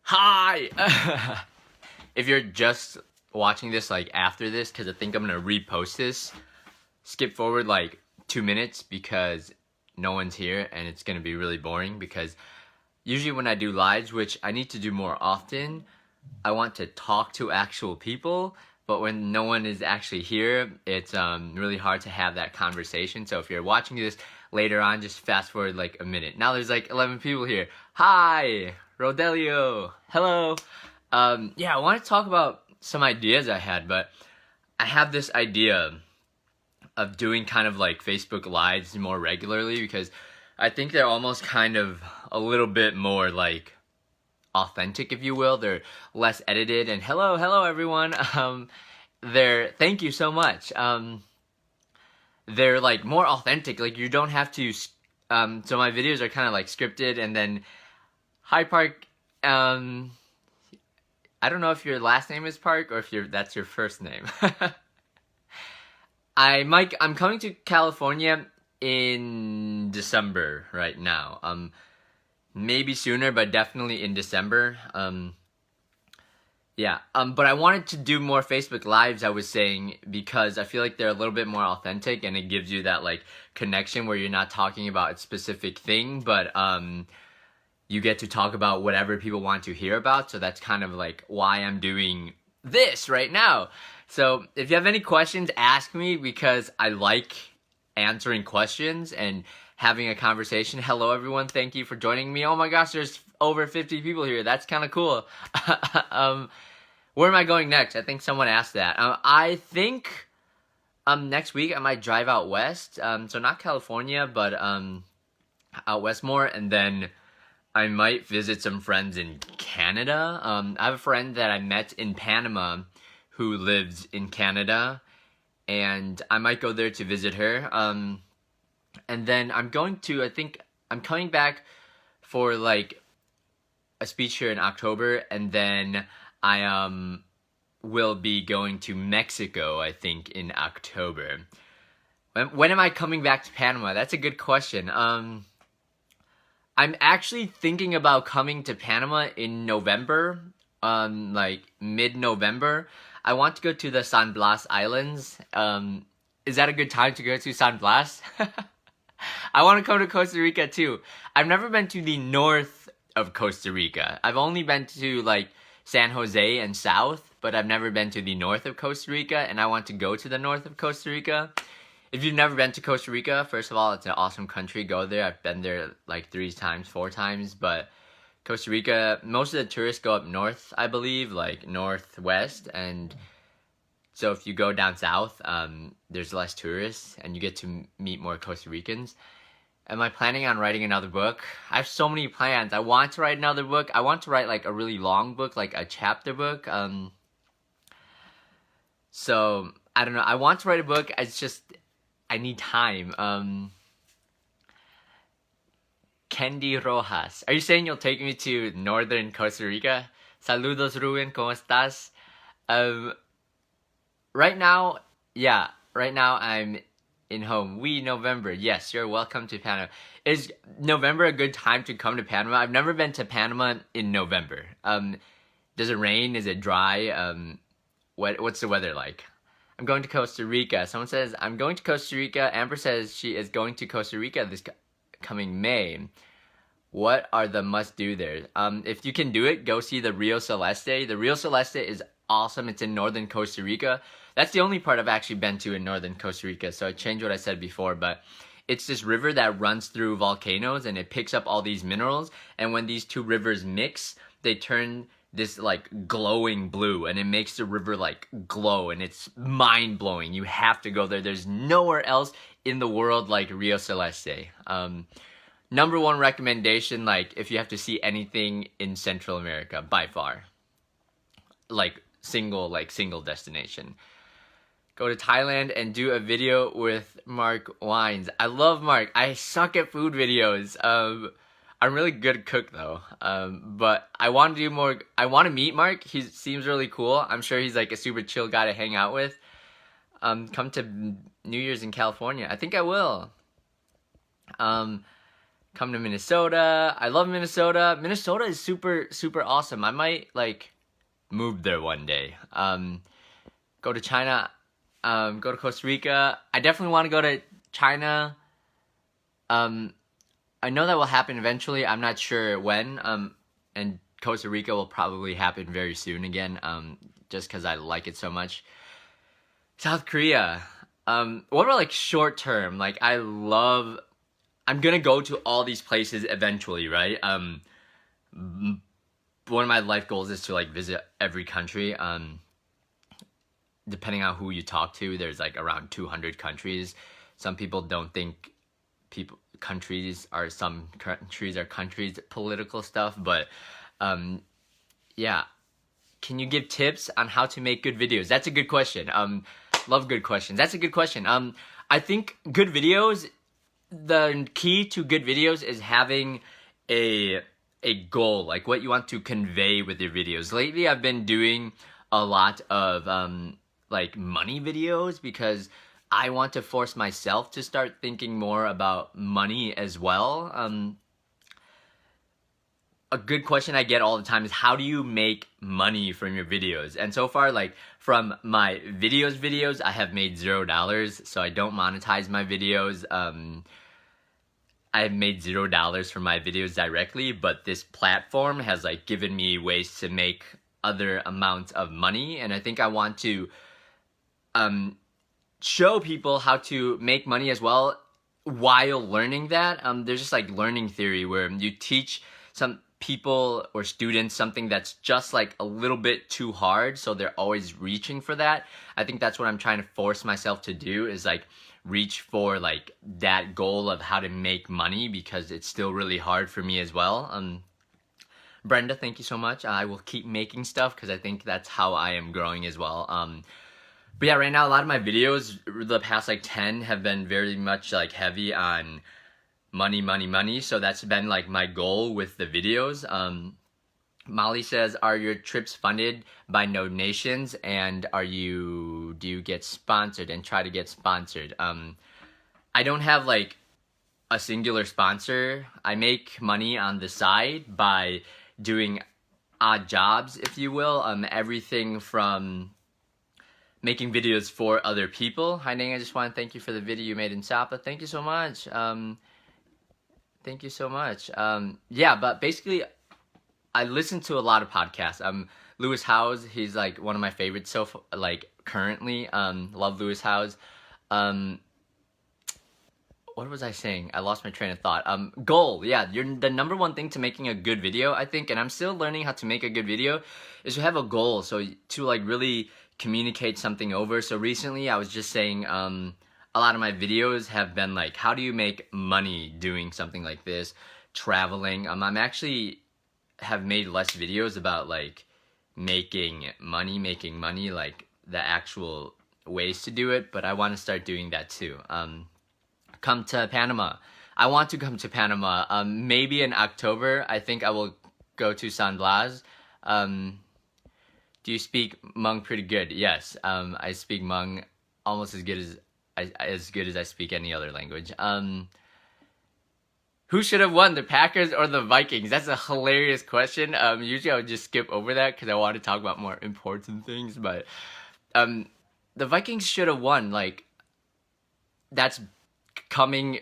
Hi! If you're just watching this like after this, because I think I'm gonna repost this, skip forward like 2 minutes because no one's here and it's gonna be really boring because usually when I do lives, which I need to do more often, I want to talk to actual people, but when no one is actually here, it's really hard to have that conversation. So if you're watching this later on, just fast forward like a minute. Now there's like 11 people here. Hi, Rodelio. Hello. Yeah, I want to talk about some ideas I had, but I have this idea of doing kind of like Facebook Lives more regularly because I think they're almost kind of a little bit more like authentic, if you will. They're less edited, and hello everyone. Thank you so much. They're like more authentic. Like you don't have to. So my videos are kind of like scripted, and then hi Park. I don't know if your last name is Park or if that's your first name. I'm coming to California in December right now. Maybe sooner, but definitely in December. Yeah. But I wanted to do more Facebook Lives, I was saying, because I feel like they're a little bit more authentic and it gives you that like connection where you're not talking about a specific thing, but you get to talk about whatever people want to hear about. So that's kind of like why I'm doing this right now. So if you have any questions, ask me because I like answering questions and having a conversation. Hello everyone, thank you for joining me. Oh my gosh, there's over 50 people here. That's kind of cool. Where am I going next? I think someone asked that. I think next week I might drive out west. So not California, but out west more, and then I might visit some friends in Canada. I have a friend that I met in Panama who lives in Canada, and I might go there to visit her. And then I think I'm coming back for like a speech here in October, and then I will be going to Mexico, I think, in October. When am I coming back to Panama? That's a good question. I'm actually thinking about coming to Panama in November, like mid-November. I want to go to the San Blas Islands. Is that a good time to go to San Blas? I want to come to Costa Rica too. I've never been to the north of Costa Rica. I've only been to like San Jose and south, but I've never been to the north of Costa Rica, and I want to go to the north of Costa Rica. If you've never been to Costa Rica, first of all, it's an awesome country. Go there. I've been there like 4 times, but Costa Rica, most of the tourists go up north, I believe, like northwest, and so if you go down south, there's less tourists, and you get to meet more Costa Ricans. Am I planning on writing another book? I have so many plans. I want to write another book. I want to write like a really long book, like a chapter book. So I don't know. I want to write a book. It's just I need time. Candy Rojas. Are you saying you'll take me to northern Costa Rica? Saludos, Ruben. ¿Cómo estás? Right now, yeah. Right now, I'm in home. November. Yes, you're welcome to Panama. Is November a good time to come to Panama? I've never been to Panama in November. Does it rain? Is it dry? What's the weather like? I'm going to Costa Rica. Someone says, I'm going to Costa Rica. Amber says she is going to Costa Rica this coming May. What are the must-do there? If you can do it, go see the Rio Celeste. The Rio Celeste is awesome. It's in northern Costa Rica. That's the only part I've actually been to in northern Costa Rica, so I changed what I said before, but it's this river that runs through volcanoes, and it picks up all these minerals, and when these two rivers mix, they turn this like glowing blue, and it makes the river like glow, and it's mind-blowing. You have to go there. There's nowhere else in the world like Rio Celeste. Number one recommendation, like if you have to see anything in Central America, by far. Like single destination. Go to Thailand and do a video with Mark Wines. I love Mark. I suck at food videos. I'm really good cook though. But I want to do more. I want to meet Mark. He seems really cool. I'm sure he's like a super chill guy to hang out with. Come to New Year's in California. I think I will. come to Minnesota. I love Minnesota. Minnesota is super, super awesome. I might, like, move there one day. Go to China. Go to Costa Rica. I definitely want to go to China. I know that will happen eventually. I'm not sure when. And Costa Rica will probably happen very soon again. Just because I like it so much. South Korea. What about like short term? Like I'm gonna go to all these places eventually, right? One of my life goals is to like visit every country. Depending on who you talk to, there's like around 200 countries. Some people don't think countries are political stuff, but yeah. Can you give tips on how to make good videos? That's a good question. Love good questions. That's a good question. I think good videos, the key to good videos is having a goal, like what you want to convey with your videos. Lately, I've been doing a lot of like money videos because I want to force myself to start thinking more about money as well. A good question I get all the time is how do you make money from your videos? And so far, like from my videos, I have made $0, so I don't monetize my videos. I have made $0 from my videos directly, but this platform has like given me ways to make other amounts of money, and I think I want to show people how to make money as well while learning that. There's just like learning theory where you teach some people or students something that's just like a little bit too hard, so they're always reaching for that. I think that's what I'm trying to force myself to do, is like reach for like that goal of how to make money, because it's still really hard for me as well. Brenda, thank you so much. I will keep making stuff because I think that's how I am growing as well. But yeah, right now a lot of my videos, the past like 10, have been very much like heavy on money. So that's been like my goal with the videos. Molly says, are your trips funded by donations, and do you get sponsored and try to get sponsored? I don't have like a singular sponsor. I make money on the side by doing odd jobs, if you will. Everything from making videos for other people. Hi Neng, I just want to thank you for the video you made in Sapa. Thank you so much. Thank you so much. Yeah, but basically, I listen to a lot of podcasts. Lewis Howes, he's like one of my favorites. So like currently, love Lewis Howes. What was I saying? I lost my train of thought. Goal. Yeah, the number one thing to making a good video, I think, and I'm still learning how to make a good video, is to have a goal. So to like really communicate something over. So recently, I was just saying, a lot of my videos have been like, how do you make money doing something like this? Traveling. I'm actually have made less videos about like making money, like the actual ways to do it, but I want to start doing that too. Come to Panama. I want to come to Panama. Maybe in October. I think I will go to San Blas. Do you speak Hmong pretty good? Yes. I speak Hmong almost as good as I speak any other language. Who should have won, the Packers or the Vikings? That's a hilarious question. Usually I would just skip over that because I want to talk about more important things. But the Vikings should have won. Like, that's coming.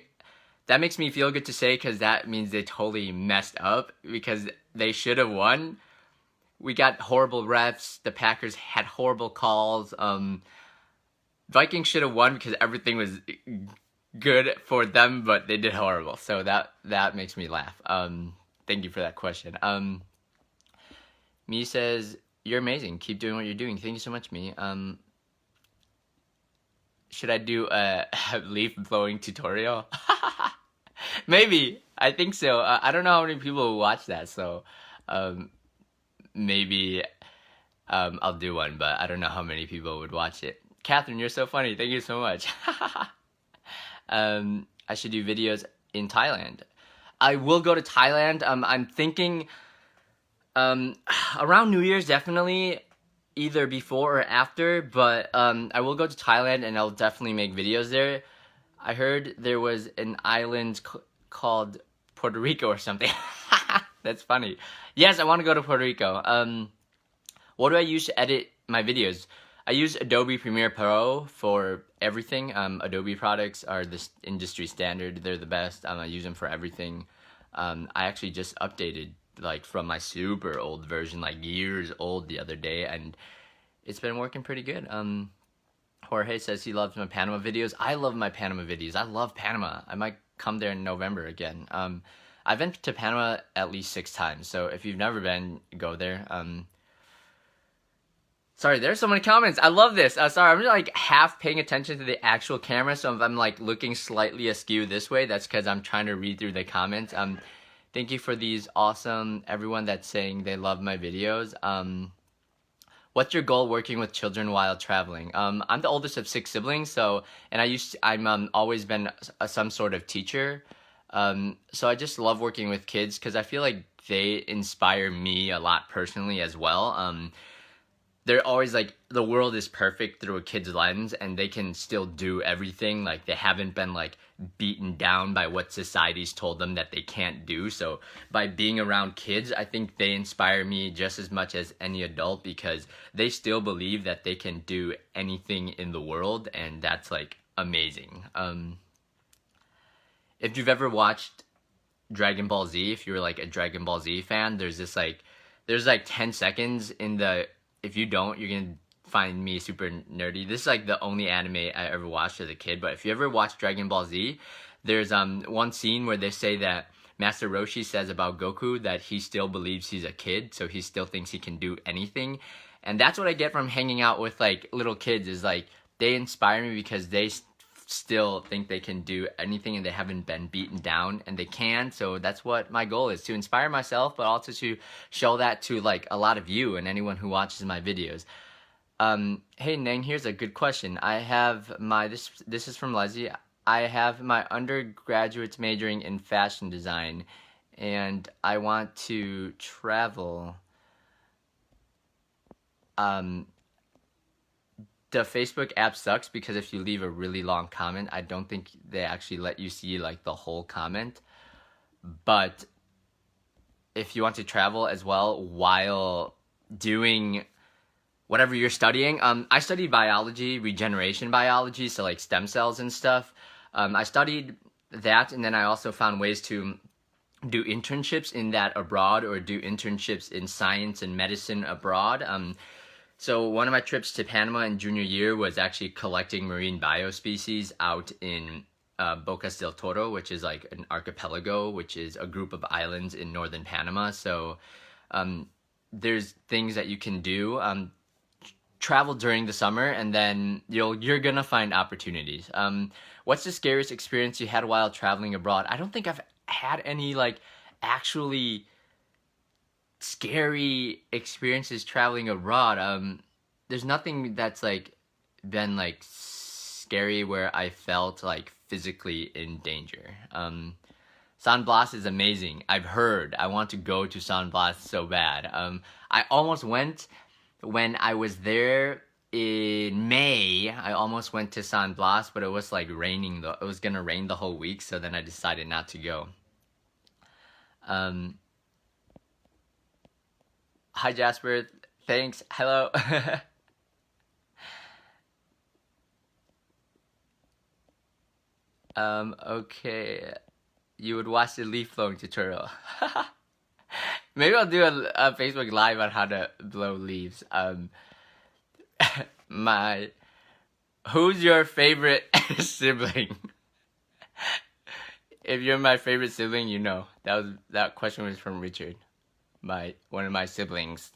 That makes me feel good to say, because that means they totally messed up, because they should have won. We got horrible refs. The Packers had horrible calls. Vikings should have won because everything was good for them, but they did horrible. So that makes me laugh. Thank you for that question. Me says, you're amazing. Keep doing what you're doing. Thank you so much, Me. Should I do a leaf blowing tutorial? Maybe. I think so. I don't know how many people will watch that, so maybe I'll do one, but I don't know how many people would watch it. Catherine, you're so funny. Thank you so much. I should do videos in Thailand. I will go to Thailand. I'm thinking around New Year's, definitely, either before or after, but I will go to Thailand and I'll definitely make videos there. I heard there was an island called Puerto Rico or something. That's funny. Yes, I want to go to Puerto Rico. What do I use to edit my videos? I use Adobe Premiere Pro for everything. Adobe products are the industry standard. They're the best. I use them for everything. I actually just updated like from my super old version, like years old, the other day, and it's been working pretty good. Jorge says he loves my Panama videos. I love my Panama videos. I love Panama. I might come there in November again. I've been to Panama at least 6 times, so if you've never been, go there. Sorry, there's so many comments. I love this. Sorry, I'm just like half paying attention to the actual camera, so if I'm like looking slightly askew this way, that's because I'm trying to read through the comments. Thank you for these awesome, everyone that's saying they love my videos. What's your goal working with children while traveling? I'm the oldest of 6 siblings, so, and I'm always been some sort of teacher. So I just love working with kids because I feel like they inspire me a lot personally as well. They're always like, the world is perfect through a kid's lens, and they can still do everything. Like, they haven't been like beaten down by what society's told them that they can't do. So by being around kids, I think they inspire me just as much as any adult, because they still believe that they can do anything in the world, and that's like amazing. If you've ever watched Dragon Ball Z, if you're like a Dragon Ball Z fan, there's 10 seconds in the, if you don't, you're gonna find me super nerdy. This is like the only anime I ever watched as a kid, but if you ever watched Dragon Ball Z, there's one scene where they say that Master Roshi says about Goku that he still believes he's a kid, so he still thinks he can do anything. And that's what I get from hanging out with like little kids, is like they inspire me because they still think they can do anything and they haven't been beaten down, and they can. So that's what my goal is, to inspire myself, but also to show that to like a lot of you and anyone who watches my videos. Hey Neng, here's a good question. I have my, this is from Leslie. I have my undergraduate majoring in fashion design, and I want to travel. The Facebook app sucks because if you leave a really long comment, I don't think they actually let you see like the whole comment. But if you want to travel as well while doing whatever you're studying, I studied biology, regeneration biology, so like stem cells and stuff. I studied that, and then I also found ways to do internships in that abroad, or do internships in science and medicine abroad. So one of my trips to Panama in junior year was actually collecting marine biospecies out in Bocas del Toro, which is like an archipelago, which is a group of islands in northern Panama. So there's things that you can do. Travel during the summer, and then you're gonna find opportunities. What's the scariest experience you had while traveling abroad? I don't think I've had any like actually scary experiences traveling abroad. There's nothing that's like been like scary where I felt like physically in danger. San Blas is amazing. I've heard. I want to go to San Blas so bad. I almost went when I was there in May. I almost went to San Blas, but it was like raining. It was gonna rain the whole week, so then I decided not to go. Hi Jasper, thanks. Hello. Okay. You would watch the leaf blowing tutorial. Maybe I'll do a Facebook Live on how to blow leaves. Who's your favorite sibling? If you're my favorite sibling, you know. That question was from Richard. One of my siblings.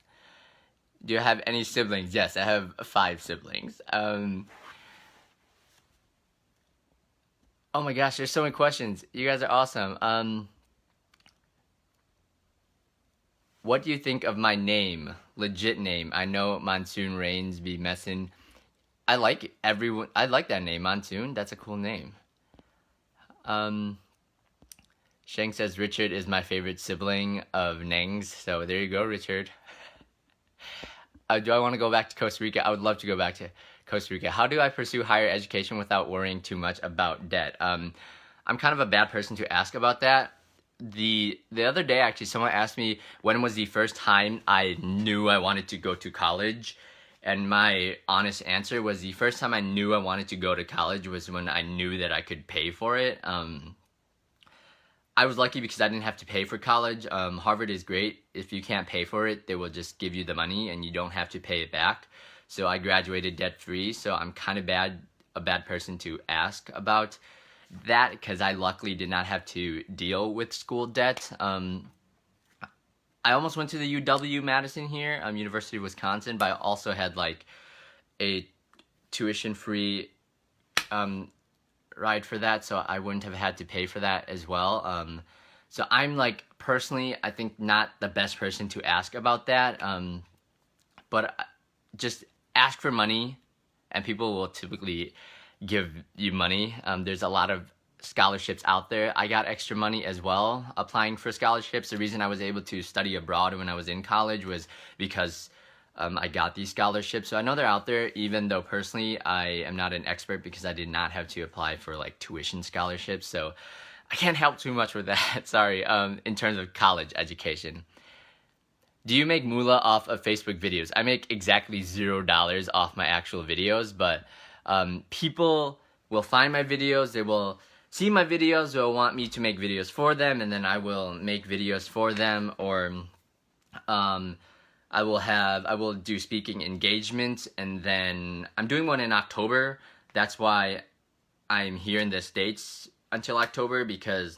Do you have any siblings? Yes, I have 5 siblings. Oh my gosh, there's so many questions. You guys are awesome. What do you think of my name? Legit name. I know Monsoon Rains be messin'. I like that name, Monsoon. That's a cool name. Sheng says Richard is my favorite sibling of Neng's. So there you go, Richard. Do I want to go back to Costa Rica? I would love to go back to Costa Rica. How do I pursue higher education without worrying too much about debt? I'm kind of a bad person to ask about that. the other day, actually, someone asked me when was the first time I knew I wanted to go to college, and my honest answer was the first time I knew I wanted to go to college was when I knew that I could pay for it. I was lucky because I didn't have to pay for college. Harvard is great. If you can't pay for it, they will just give you the money and you don't have to pay it back. So I graduated debt free. So I'm kind of a bad person to ask about that because I luckily did not have to deal with school debt. I almost went to the UW-Madison here, University of Wisconsin, but I also had like a tuition free ride for that, so I wouldn't have had to pay for that as well. So I'm like personally, I think not the best person to ask about that. But just ask for money, and people will typically give you money. There's a lot of scholarships out there. I got extra money as well applying for scholarships. The reason I was able to study abroad when I was in college was because I got these scholarships. So I know they're out there, even though personally I am not an expert because I did not have to apply for like tuition scholarships. So I can't help too much with that, sorry, in terms of college education. Do you make moolah off of Facebook videos? I make exactly $0 off my actual videos, but people will find my videos, they will see my videos, they'll want me to make videos for them, and then I will make videos for them, or I will do speaking engagements, and then I'm doing one in October. That's why I'm here in the States until October, because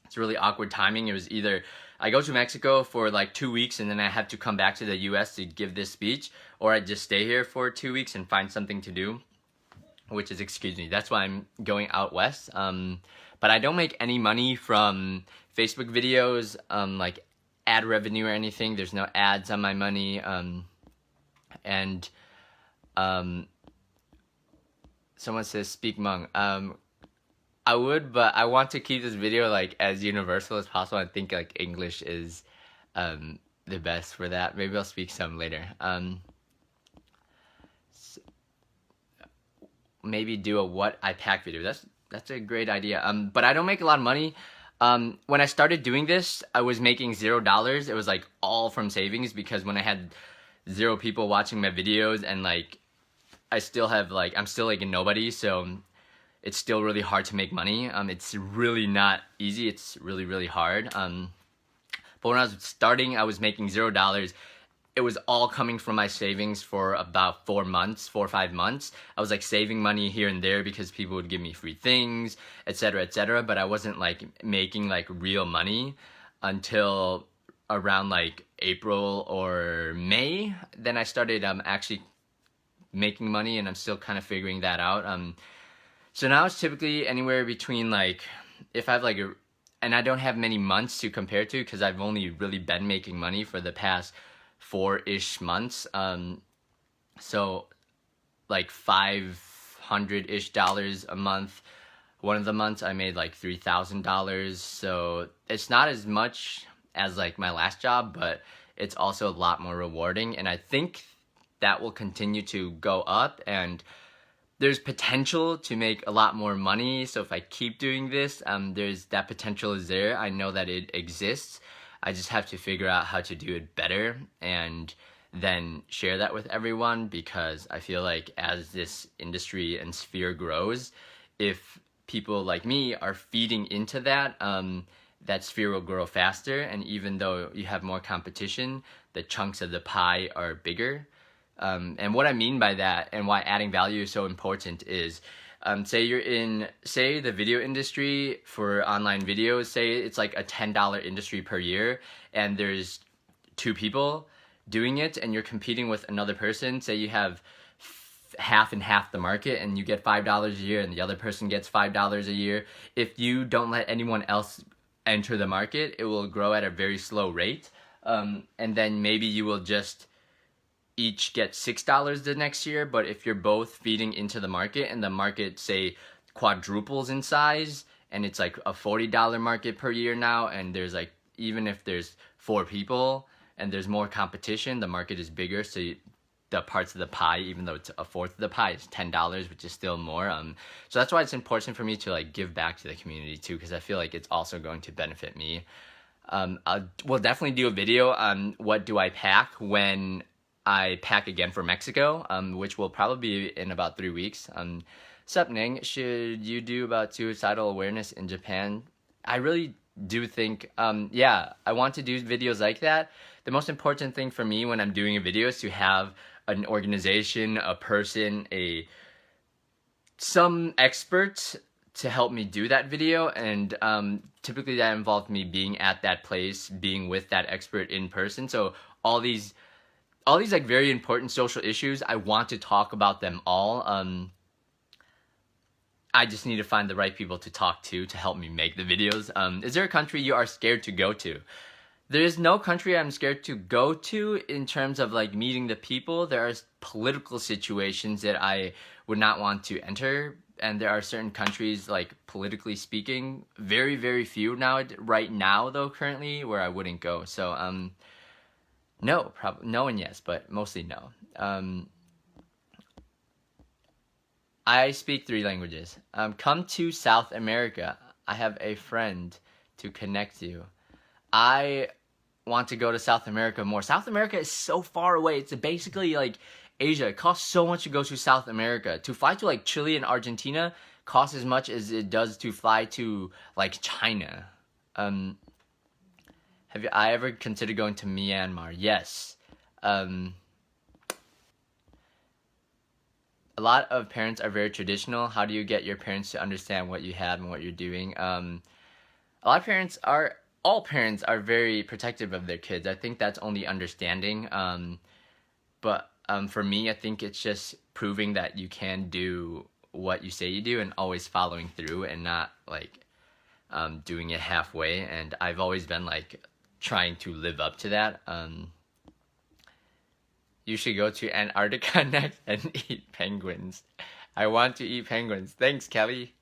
it's really awkward timing. It was either I go to Mexico for like 2 weeks and then I have to come back to the US to give this speech, or I just stay here for 2 weeks and find something to do, which is, excuse me, that's why I'm going out west. But I don't make any money from Facebook videos, like ad revenue or anything. There's no ads on my money. Someone says speak Hmong. I would, but I want to keep this video like as universal as possible. I think like English is the best for that. Maybe I'll speak some later. Maybe do a what I pack video. That's a great idea. But I don't make a lot of money. When I started doing this, I was making $0. It was like all from savings, because when I had 0 people watching my videos, and like I'm still like a nobody, so it's still really hard to make money. It's really not easy. It's really, really hard. But when I was starting, I was making $0. It was all coming from my savings for about 4 or 5 months. I was like saving money here and there because people would give me free things, etc., etc. But I wasn't like making like real money until around like April or May. Then I started actually making money, and I'm still kind of figuring that out. So now it's typically anywhere between like, if I have like and I don't have many months to compare to because I've only really been making money for the past 4-ish months. So like $500-ish a month. One of the months I made like $3,000. So it's not as much as like my last job, but it's also a lot more rewarding. And I think that will continue to go up, and there's potential to make a lot more money. So if I keep doing this, there's that potential is there. I know that it exists. I just have to figure out how to do it better and then share that with everyone, because I feel like as this industry and sphere grows, if people like me are feeding into that, that sphere will grow faster. And even though you have more competition, the chunks of the pie are bigger. And what I mean by that, and why adding value is so important, is say you're in, say the video industry for online videos, say it's like a $10 industry per year, and there's 2 people doing it, and you're competing with another person. Say you have half and half the market, and you get $5 a year, and the other person gets $5 a year. If you don't let anyone else enter the market, it will grow at a very slow rate, and then maybe you will just each get $6 the next year. But if you're both feeding into the market, and the market say quadruples in size, and it's like a $40 market per year now, and there's like, even if there's 4 people and there's more competition, the market is bigger, so the parts of the pie, even though it's a fourth of the pie, it's $10, which is still more. So that's why it's important for me to like give back to the community too, because I feel like it's also going to benefit me. We'll definitely do a video on what do I pack when I pack again for Mexico, which will probably be in about 3 weeks. Sup, Neng? Should you do about suicidal awareness in Japan? I really do think, yeah, I want to do videos like that. The most important thing for me when I'm doing a video is to have an organization, a person, some experts to help me do that video, and typically that involved me being at that place, being with that expert in person. So all these like very important social issues, I want to talk about them all. I just need to find the right people to talk to help me make the videos. Is there a country you are scared to go to? There is no country I'm scared to go to in terms of like meeting the people. There are political situations that I would not want to enter, and there are certain countries, like politically speaking, very, very few right now though currently, where I wouldn't go. So no, no and yes, but mostly no. I speak 3 languages. Come to South America. I have a friend to connect you. I want to go to South America more. South America is so far away. It's basically like Asia. It costs so much to go to South America. To fly to like Chile and Argentina costs as much as it does to fly to like China. Have I ever considered going to Myanmar? Yes. A lot of parents are very traditional. How do you get your parents to understand what you have and what you're doing? A lot of all parents are very protective of their kids. I think that's only understanding. But for me, I think it's just proving that you can do what you say you do and always following through and not like doing it halfway. And I've always been like trying to live up to that. You should go to Antarctica next and eat penguins. I want to eat penguins. Thanks, Kelly.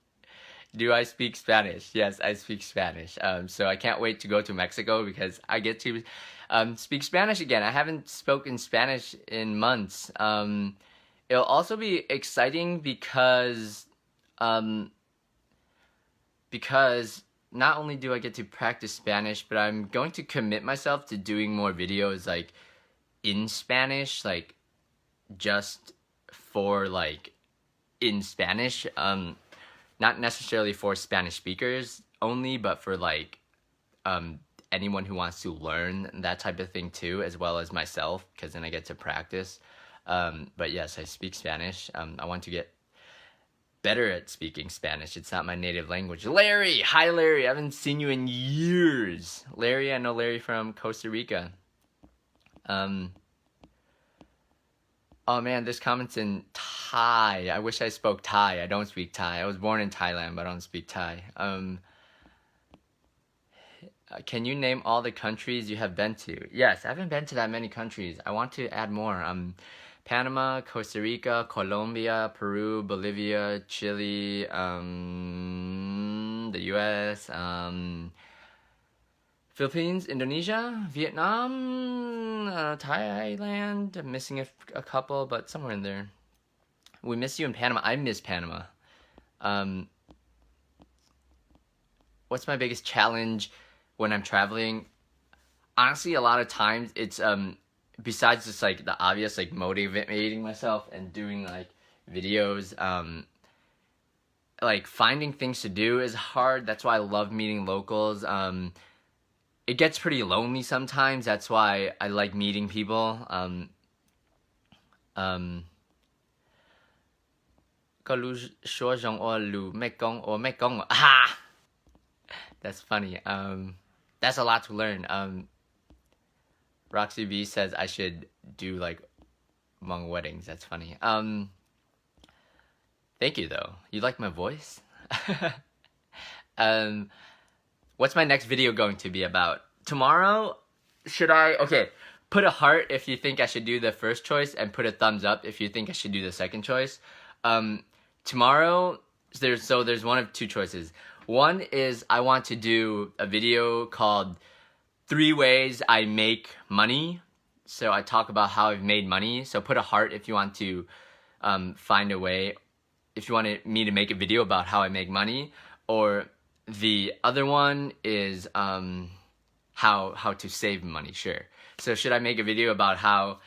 Do I speak Spanish? Yes, I speak Spanish. So I can't wait to go to Mexico because I get to speak Spanish again. I haven't spoken Spanish in months. It'll also be exciting because not only do I get to practice Spanish, but I'm going to commit myself to doing more videos like in Spanish, like just for like in Spanish. Not necessarily for Spanish speakers only, but for like anyone who wants to learn that type of thing too, as well as myself, because then I get to practice. But yes, I speak Spanish. I want to get better at speaking Spanish. It's not my native language. Larry! Hi, Larry. I haven't seen you in years. Larry, I know Larry from Costa Rica. Oh man, this comment's in Thai. I wish I spoke Thai. I don't speak Thai. I was born in Thailand, but I don't speak Thai. Can you name all the countries you have been to? Yes, I haven't been to that many countries. I want to add more. Panama, Costa Rica, Colombia, Peru, Bolivia, Chile, the US, Philippines, Indonesia, Vietnam, Thailand. I'm missing a couple, but somewhere in there. We miss you in Panama. I miss Panama. What's my biggest challenge when I'm traveling? Honestly, a lot of times it's besides just like the obvious, like motivating myself and doing like videos, like finding things to do is hard. That's why I love meeting locals. It gets pretty lonely sometimes. That's why I like meeting people. That's funny. That's a lot to learn. Roxy B says I should do like Hmong weddings. That's funny. Thank you though. You like my voice? What's my next video going to be about? Tomorrow, put a heart if you think I should do the first choice and put a thumbs up if you think I should do the second choice. Tomorrow, there's one of 2 choices. One is I want to do a video called 3 Ways I Make Money. So I talk about how I've made money. So put a heart if you want to find a way, if you want me to make a video about how I make money. Or the other one is how to save money, sure. So should I make a video about how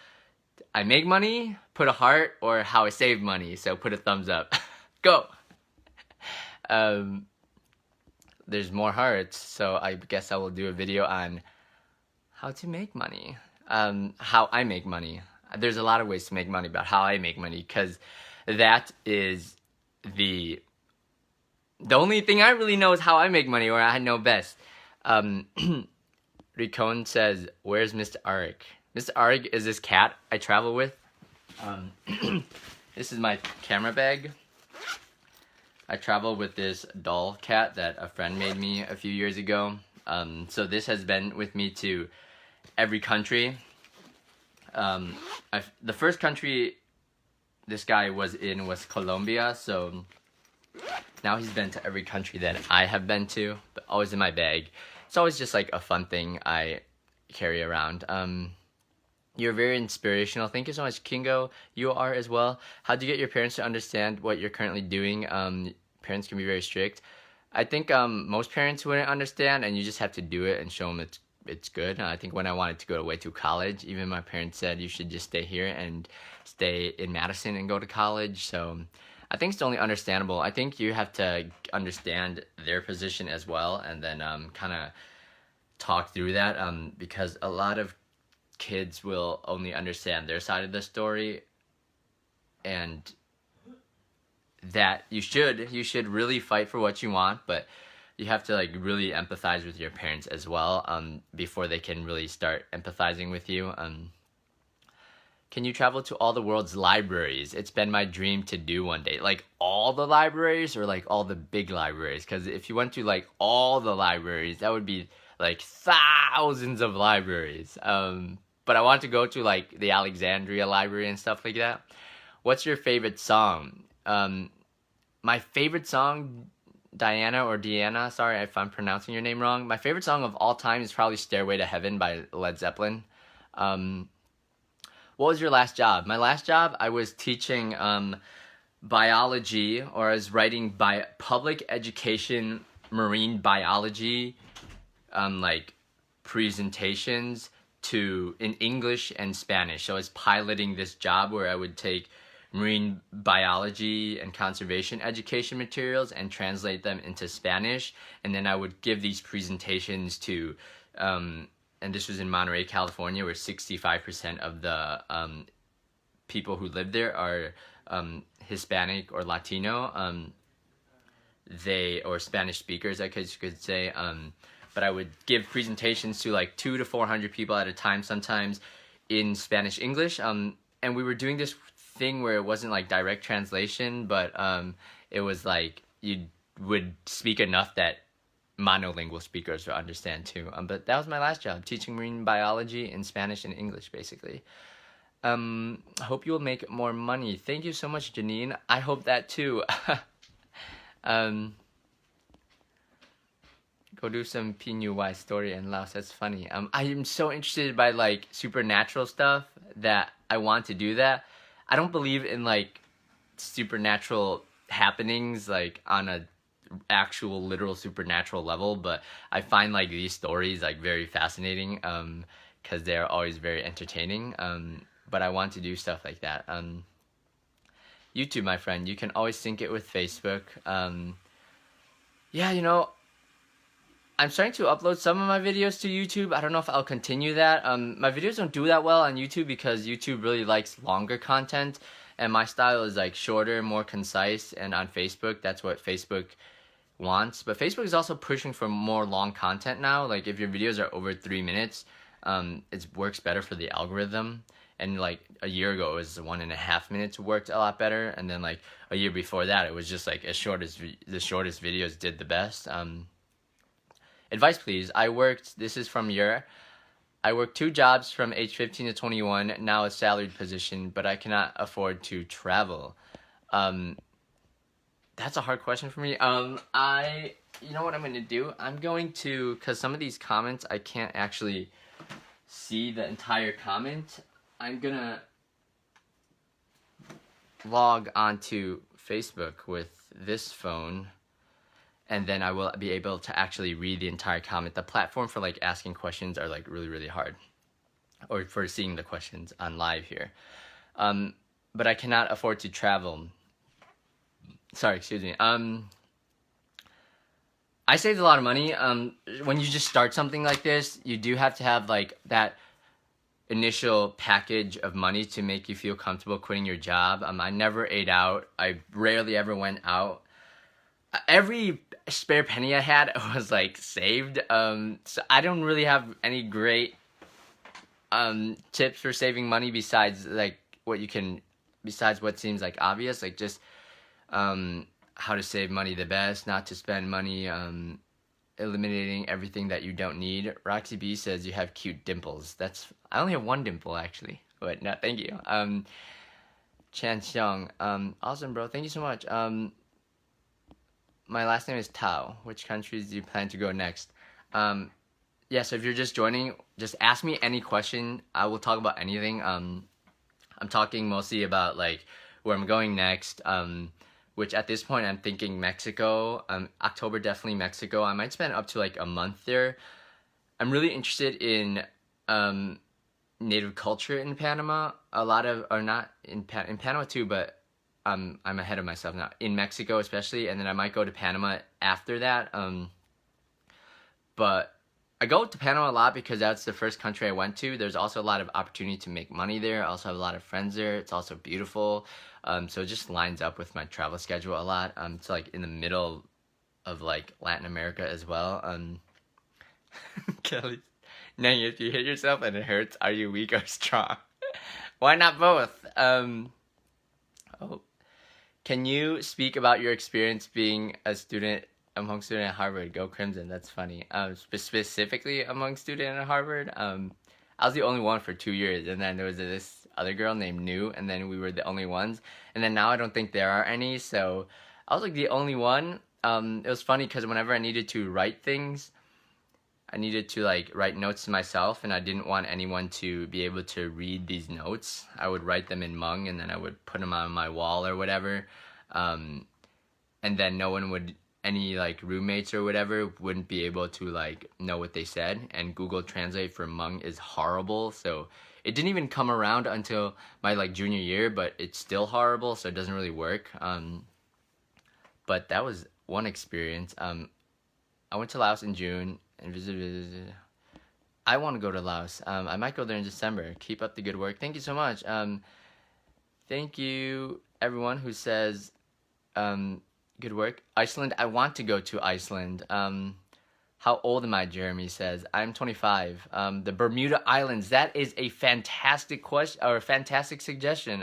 I make money? Put a heart, or how I save money? So put a thumbs up. Go! There's more hearts, so I guess I will do a video on how to make money. How I make money. There's a lot of ways to make money, but how I make money, because that is the only thing I really know is how I make money, or I know best. Ricon says, where's Mr. Arik? Mr. Arik is this cat I travel with. This is my camera bag. I travel with this doll cat that a friend made me a few years ago. So this has been with me to every country. The first country this guy was in was Colombia, so now he's been to every country that I have been to, but always in my bag. It's always just like a fun thing I carry around. You're very inspirational. Thank you so much, Kingo. You are as well. How do you get your parents to understand what you're currently doing? Parents can be very strict. I think most parents wouldn't understand, and you just have to do it and show them it's good. I think when I wanted to go away to college, even my parents said you should just stay here and stay in Madison and go to college. So I think it's only understandable. I think you have to understand their position as well, and then kind of talk through that, because a lot of kids will only understand their side of the story, and that you should really fight for what you want, but you have to like really empathize with your parents as well, before they can really start empathizing with you. Can you travel to all the world's libraries? It's been my dream to do one day. Like all the libraries, or like all the big libraries? Because if you went to like all the libraries, that would be like thousands of libraries. But I want to go to like the Alexandria Library and stuff like that. What's your favorite song? My favorite song, Diana or Deanna, sorry if I'm pronouncing your name wrong. My favorite song of all time is probably Stairway to Heaven by Led Zeppelin. What was your last job? My last job, I was teaching biology, or I was writing public education marine biology like presentations in English and Spanish. So I was piloting this job where I would take marine biology and conservation education materials and translate them into Spanish, and then I would give these presentations to and this was in Monterey, California, where 65% of the people who live there are Hispanic or Latino, or Spanish speakers, I guess you could say. But I would give presentations to like 200 to 400 people at a time, sometimes in Spanish English. And we were doing this thing where it wasn't like direct translation, but it was like you would speak enough that monolingual speakers would understand too. But that was my last job, teaching marine biology in Spanish and English, basically. I hope you will make more money. Thank you so much, Janine. I hope that too. Go do some PNY story in Laos. That's funny. I am so interested by like supernatural stuff that I want to do that. I don't believe in like supernatural happenings like on a actual literal supernatural level, but I find like these stories like very fascinating because they're always very entertaining. But I want to do stuff like that. YouTube, my friend, you can always sync it with Facebook. Yeah, you know, I'm starting to upload some of my videos to YouTube. I don't know if I'll continue that. My videos don't do that well on YouTube because YouTube really likes longer content, and my style is like shorter, more concise, and on Facebook, that's what Facebook wants. But Facebook is also pushing for more long content now. Like if your videos are over 3 minutes, it works better for the algorithm. And like a year ago, it was 1.5 minutes worked a lot better, and then like a year before that, it was just like the shortest videos did the best. Advice, please. This is from I worked 2 jobs from age 15 to 21, now a salaried position, but I cannot afford to travel. That's a hard question for me. You know what I'm going to do? I'm going to, because some of these comments I can't actually see the entire comment, I'm gonna log onto Facebook with this phone, and then I will be able to actually read the entire comment. The platform for like asking questions are like really, really hard, or for seeing the questions on live here. But I cannot afford to travel. Sorry, excuse me. I saved a lot of money. When you just start something like this, you do have to have like that initial package of money to make you feel comfortable quitting your job. I never ate out. I rarely ever went out. Every spare penny I had was like saved. So I don't really have any great tips for saving money besides like besides what seems like obvious, like just how to save money the best, not to spend money, eliminating everything that you don't need. Roxy B says you have cute dimples. I only have one dimple actually, but no, thank you. Chan Xiong, awesome bro, thank you so much. My last name is Tao. Which countries do you plan to go next? Yeah, so if you're just joining, just ask me any question. I will talk about anything. I'm talking mostly about like where I'm going next, which at this point I'm thinking Mexico. October, definitely Mexico. I might spend up to like a month there. I'm really interested in native culture in Panama. Not in Panama too, but I'm ahead of myself now. In Mexico especially, and then I might go to Panama after that. But I go to Panama a lot because that's the first country I went to. There's also a lot of opportunity to make money there. I also have a lot of friends there. It's also beautiful. So it just lines up with my travel schedule a lot. It's like in the middle of like Latin America as well. Kelly, Neng, if you hit yourself and it hurts, are you weak or strong? Why not both? Can you speak about your experience being a student among student at Harvard? Go Crimson, that's funny. Specifically among student at Harvard, I was the only one for 2 years, and then there was this other girl named New, and then we were the only ones, and then now I don't think there are any, so I was like the only one. It was funny because whenever I needed to write things, I needed to like write notes to myself, and I didn't want anyone to be able to read these notes. I would write them in Hmong, and then I would put them on my wall or whatever, and then no one would, any like roommates or whatever, wouldn't be able to like know what they said, and Google Translate for Hmong is horrible, so it didn't even come around until my like junior year, but it's still horrible, so it doesn't really work. But that was one experience. I went to Laos in June and visited. I want to go to Laos. I might go there in December. Keep up the good work. Thank you so much. Thank you everyone who says good work. Iceland, I want to go to Iceland. How old am I? Jeremy says. I'm 25. The Bermuda Islands, that is a fantastic question, or a fantastic suggestion.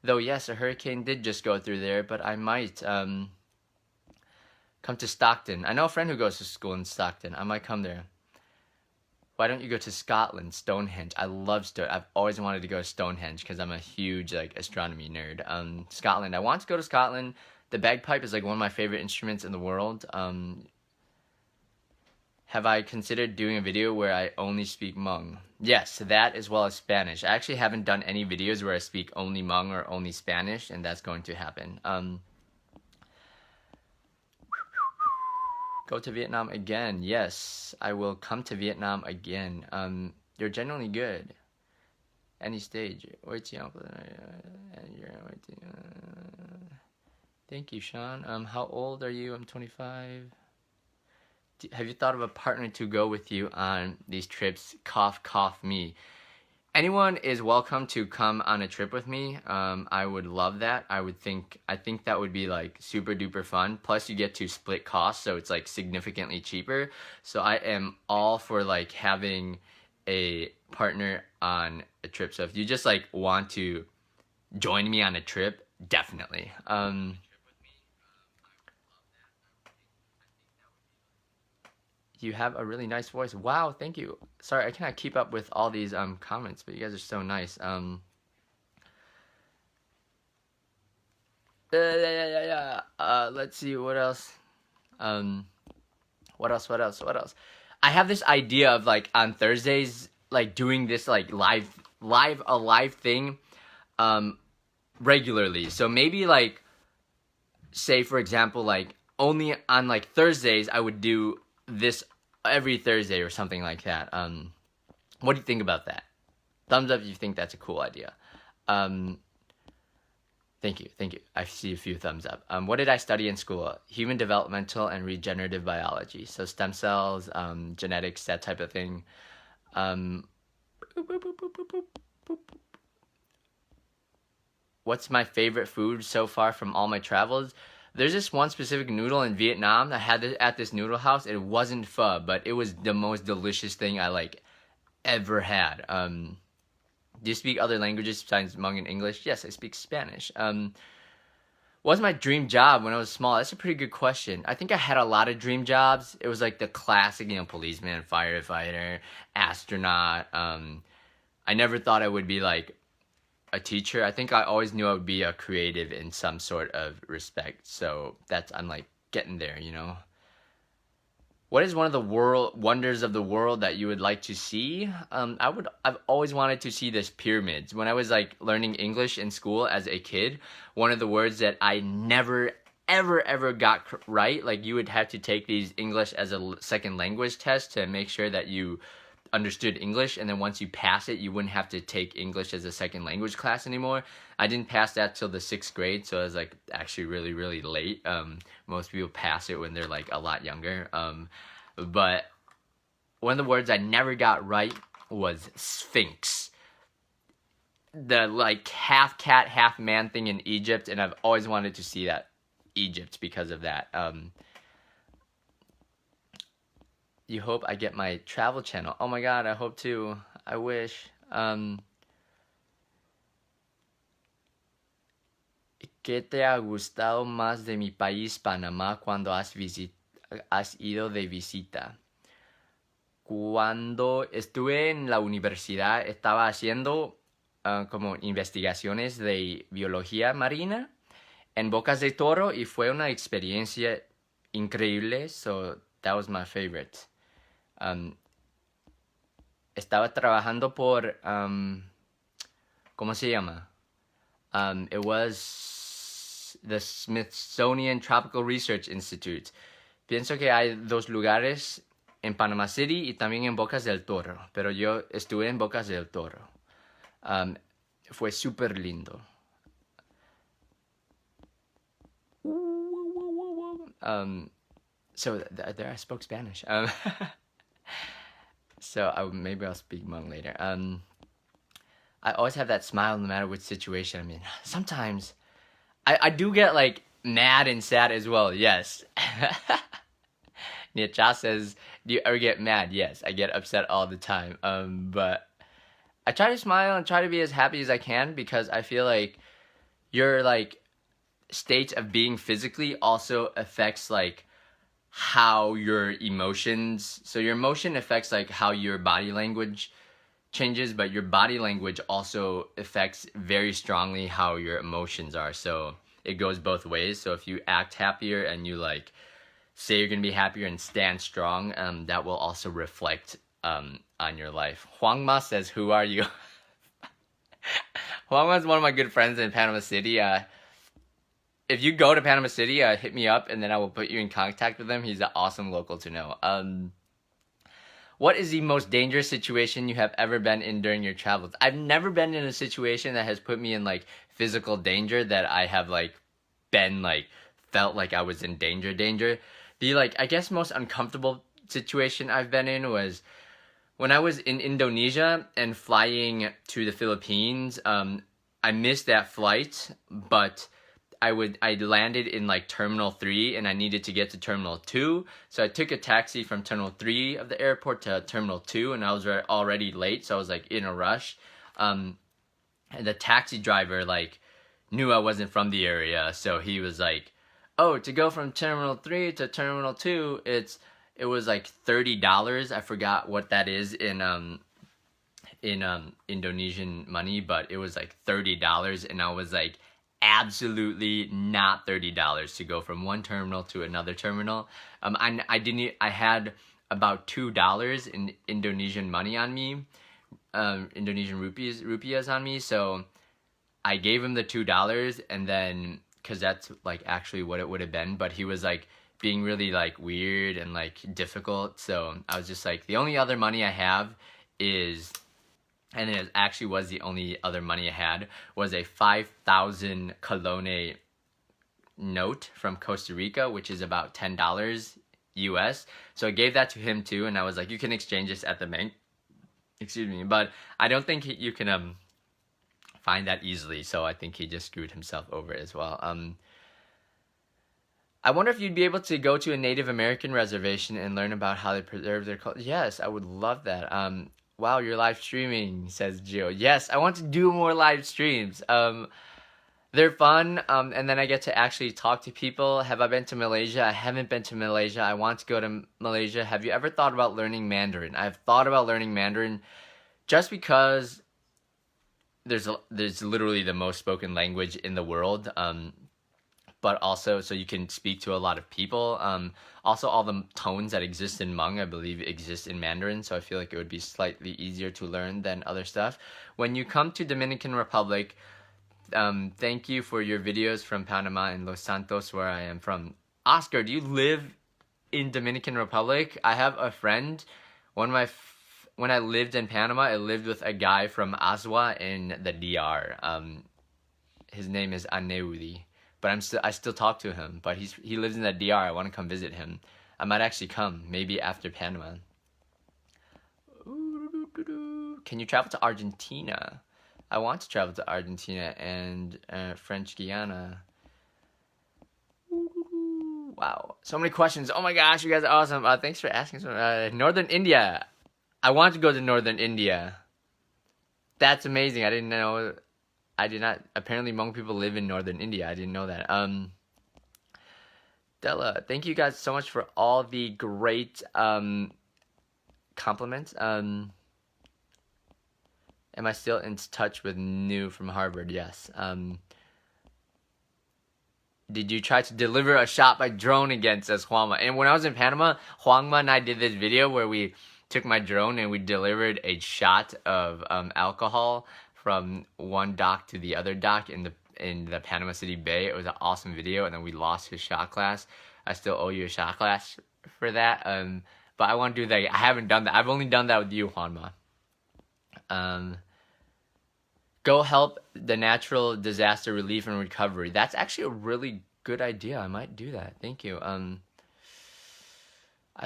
Though yes, a hurricane did just go through there, but I might come to Stockton. I know a friend who goes to school in Stockton. I might come there. Why don't you go to Scotland, Stonehenge? I love Stonehenge. I've always wanted to go to Stonehenge because I'm a huge like astronomy nerd. Scotland, I want to go to Scotland. The bagpipe is like one of my favorite instruments in the world. Have I considered doing a video where I only speak Hmong? Yes, that as well as Spanish. I actually haven't done any videos where I speak only Hmong or only Spanish, and that's going to happen. Go to Vietnam again. Yes, I will come to Vietnam again. You're genuinely good. Any stage. Thank you, Sean. How old are you? I'm 25. Have you thought of a partner to go with you on these trips? Cough, cough me. Anyone is welcome to come on a trip with me. I would love that. I think that would be like super duper fun. Plus you get to split costs, so it's like significantly cheaper. So I am all for like having a partner on a trip. So if you just like want to join me on a trip, definitely. You have a really nice voice. Wow, thank you. Sorry, I cannot keep up with all these comments, but you guys are so nice. Let's see what else. What else? I have this idea of like on Thursdays like doing this like live thing regularly. So maybe like, say for example, like only on like Thursdays I would do this every Thursday or something like that. What do you think about that? Thumbs up if you think that's a cool idea. Thank you. I see a few thumbs up. What did I study in school? Human developmental and regenerative biology. So stem cells, genetics, that type of thing. What's my favorite food so far from all my travels? There's this one specific noodle in Vietnam I had at this noodle house. It wasn't pho, but it was the most delicious thing I like ever had. Do you speak other languages besides Hmong and English? Yes, I speak Spanish. What's my dream job when I was small? That's a pretty good question. I think I had a lot of dream jobs. It was like the classic, policeman, firefighter, astronaut. I never thought I would be like a teacher. I think I always knew I would be a creative in some sort of respect. So I'm like getting there, What is one of the wonders of the world that you would like to see? I've always wanted to see this pyramids. When I was like learning English in school as a kid, one of the words that I never ever got right, like you would have to take these English as a second language test to make sure that you understood English, and then once you pass it, you wouldn't have to take English as a second language class anymore. I didn't pass that till the 6th grade, so I was like actually really late. Most people pass it when they're like a lot younger. But one of the words I never got right was sphinx. The like half cat, half man thing in Egypt, and I've always wanted to see that Egypt because of that. You hope I get my travel channel. Oh my god, I hope to. I wish. ¿Qué te ha gustado más de mi país, Panamá, cuando has ido de visita? Cuando estuve en la universidad, estaba haciendo como investigaciones de biología marina en Bocas de Toro, y fue una experiencia increíble. So that was my favorite. Estaba trabajando por, ¿cómo se llama? It was the Smithsonian Tropical Research Institute. Pienso que hay 2 lugares en Panama City y también en Bocas del Toro, pero yo estuve en Bocas del Toro. Fue súper lindo. So there I spoke Spanish. So maybe I'll speak Hmong later. I always have that smile no matter which situation I'm in. Sometimes I do get like mad and sad as well. Yes. Nia says, do you ever get mad? Yes, I get upset all the time. But I try to smile and try to be as happy as I can, because I feel like your like state of being physically also affects like how your emotions, so your emotion affects like how your body language changes, but your body language also affects very strongly how your emotions are. So it goes both ways. So if you act happier and you like say you're gonna be happier and stand strong, that will also reflect on your life. Huangma says, who are you? Huangma is one of my good friends in Panama City. If you go to Panama City, hit me up and then I will put you in contact with him. He's an awesome local to know. What is the most dangerous situation you have ever been in during your travels? I've never been in a situation that has put me in like physical danger that I have like been like felt like I was in danger. The like I guess most uncomfortable situation I've been in was when I was in Indonesia and flying to the Philippines. I missed that flight, but I landed in like Terminal 3 and I needed to get to Terminal 2. So I took a taxi from Terminal 3 of the airport to Terminal 2, and I was already late, so I was like in a rush. And the taxi driver like knew I wasn't from the area, so he was like, oh, to go from Terminal 3 to Terminal 2, it was like $30. I forgot what that is in Indonesian money, but it was like $30, and I was like, absolutely not $30 to go from one terminal to another terminal. I had about $2 in Indonesian money on me, Indonesian rupiahs on me, so I gave him the $2, and then because that's like actually what it would have been, but he was like being really like weird and like difficult, so I was just like, the only other money I have is, and it actually was the only other money I had, was a 5,000 colone note from Costa Rica, which is about $10 US. So I gave that to him too, and I was like, you can exchange this at the bank. Excuse me, but I don't think you can find that easily, so I think he just screwed himself over as well. I wonder if you'd be able to go to a Native American reservation and learn about how they preserve their culture. Yes, I would love that. Wow, you're live streaming, says Gio. Yes, I want to do more live streams. They're fun, and then I get to actually talk to people. Have I been to Malaysia? I haven't been to Malaysia. I want to go to Malaysia. Have you ever thought about learning Mandarin? I've thought about learning Mandarin just because there's literally the most spoken language in the world, but also so you can speak to a lot of people. Also, all the tones that exist in Hmong, I believe, exist in Mandarin, so I feel like it would be slightly easier to learn than other stuff. When you come to Dominican Republic, thank you for your videos from Panama and Los Santos, where I am from. Oscar, do you live in Dominican Republic? I have a friend. When I lived in Panama, I lived with a guy from Azua in the DR. His name is Aneudi, but I still talk to him. But he lives in the DR. I want to come visit him. I might actually come, maybe after Panama. Can you travel to Argentina? I want to travel to Argentina and French Guiana. Wow, so many questions. Oh my gosh, you guys are awesome. Thanks for asking. Northern India. I want to go to Northern India. That's amazing. I didn't know. I did not. Apparently, Hmong people live in Northern India. I didn't know that. Della, thank you guys so much for all the great compliments. Am I still in touch with New from Harvard? Yes. Did you try to deliver a shot by drone again, says Juanma. And when I was in Panama, Juanma and I did this video where we took my drone and we delivered a shot of alcohol from one dock to the other dock in the Panama City Bay. It was an awesome video, and then we lost his shot class. I still owe you a shot class for that. But I want to do that. I haven't done that. I've only done that with you, Juanma. Go help the natural disaster relief and recovery. That's actually a really good idea. I might do that. Thank you. I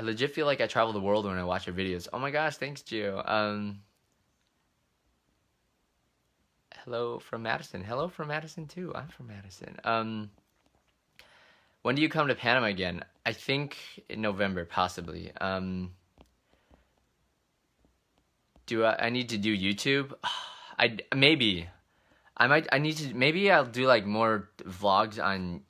legit feel like I travel the world when I watch your videos. Oh my gosh, thanks, Gio. Hello from Madison. Hello from Madison too. I'm from Madison. When do you come to Panama again? I think in November, possibly. Do I need to do YouTube? Maybe I'll do like more vlogs on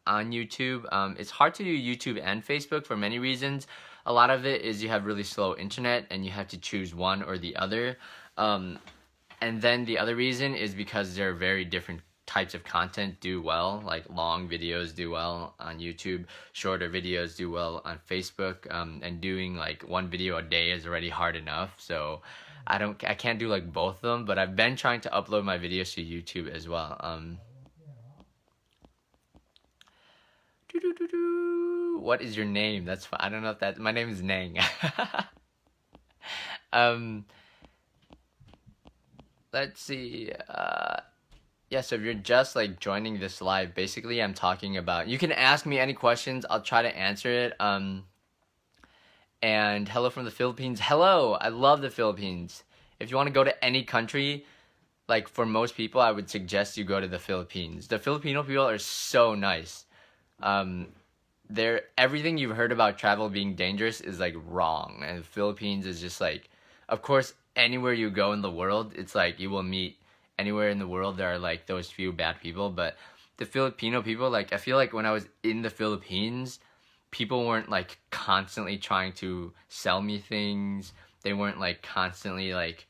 YouTube. It's hard to do YouTube and Facebook for many reasons. A lot of it is you have really slow internet and you have to choose one or the other. And then the other reason is because they're very different types of content do well. Like long videos do well on YouTube, shorter videos do well on Facebook, and doing like one video a day is already hard enough. So I can't do like both of them, but I've been trying to upload my videos to YouTube as well. What is your name? That's fine. I don't know if that. My name is Neng. Let's see. Yeah, so if you're just like joining this live, basically I'm talking about. You can ask me any questions. I'll try to answer it. And hello from the Philippines. Hello, I love the Philippines. If you want to go to any country, like for most people, I would suggest you go to the Philippines. The Filipino people are so nice. Everything you've heard about travel being dangerous is like wrong. And the Philippines is just like, of course, anywhere you go in the world, it's like you will meet anywhere in the world there are like those few bad people. But the Filipino people, like I feel like when I was in the Philippines, people weren't like constantly trying to sell me things. They weren't like constantly like,